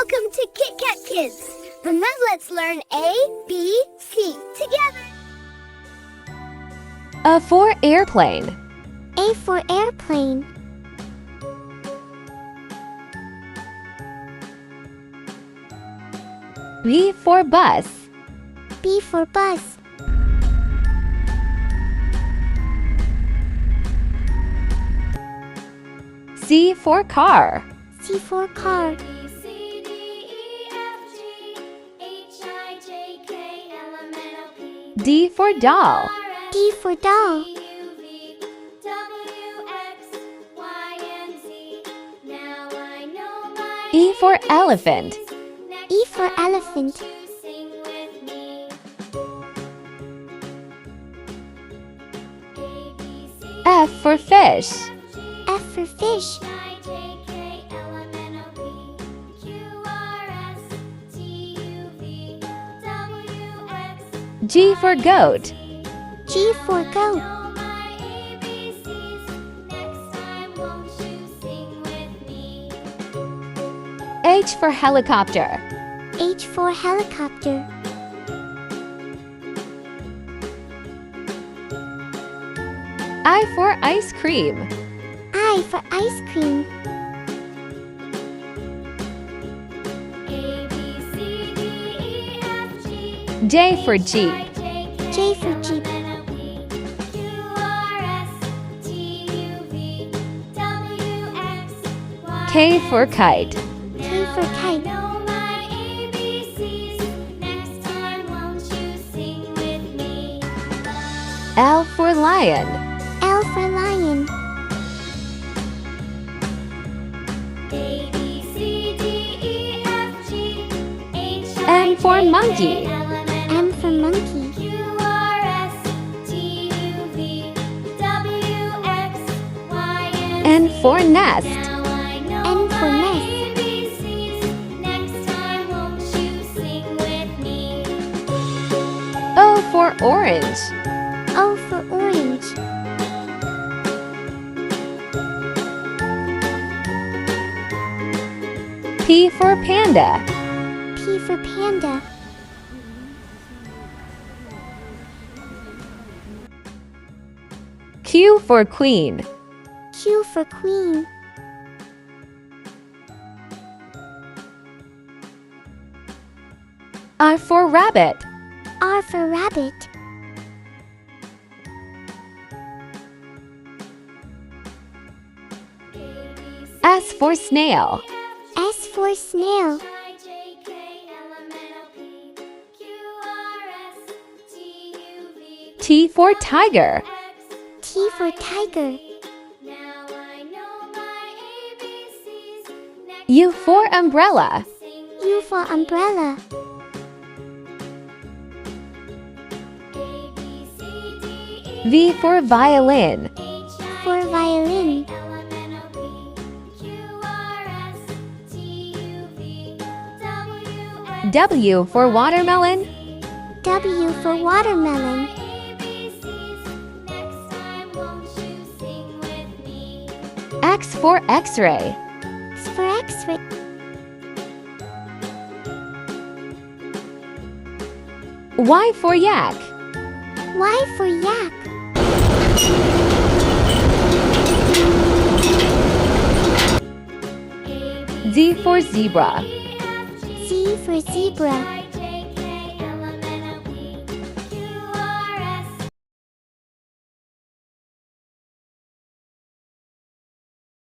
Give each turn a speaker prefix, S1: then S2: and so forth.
S1: Welcome to Kit Kat Kids. And now let's learn A, B, C together.
S2: A for airplane.
S1: A for airplane.
S2: B for bus.
S1: B for bus.
S2: C for car.
S1: C for car.
S2: D for doll.
S1: D for doll.
S2: E for elephant.
S1: E for elephant.
S2: F for fish.
S1: F for fish.
S2: G for goat.
S1: G for goat.
S2: H for helicopter.
S1: H for helicopter.
S2: I for ice cream.
S1: I for ice cream.
S2: J for jeep.
S1: J for jeep.
S2: K for kite.
S1: K for kite.
S2: L for lion.
S1: L for lion.
S2: M for monkey.
S1: M for monkey.
S2: N for nest.
S1: N for nest.
S2: O for orange.
S1: O for orange.
S2: P for panda.
S1: P for panda.
S2: Q for queen.
S1: Q for queen.
S2: R for rabbit.
S1: R for rabbit.
S2: S for snail.
S1: S for snail.
S2: T for tiger.
S1: T for tiger.
S2: U for umbrella.
S1: U for umbrella.
S2: V for violin.
S1: For violin.
S2: W for watermelon.
S1: W for watermelon.
S2: X for x-ray.
S1: X for X-ray.
S2: Y for yak.
S1: Y for yak.
S2: Z for zebra.
S1: Z for zebra.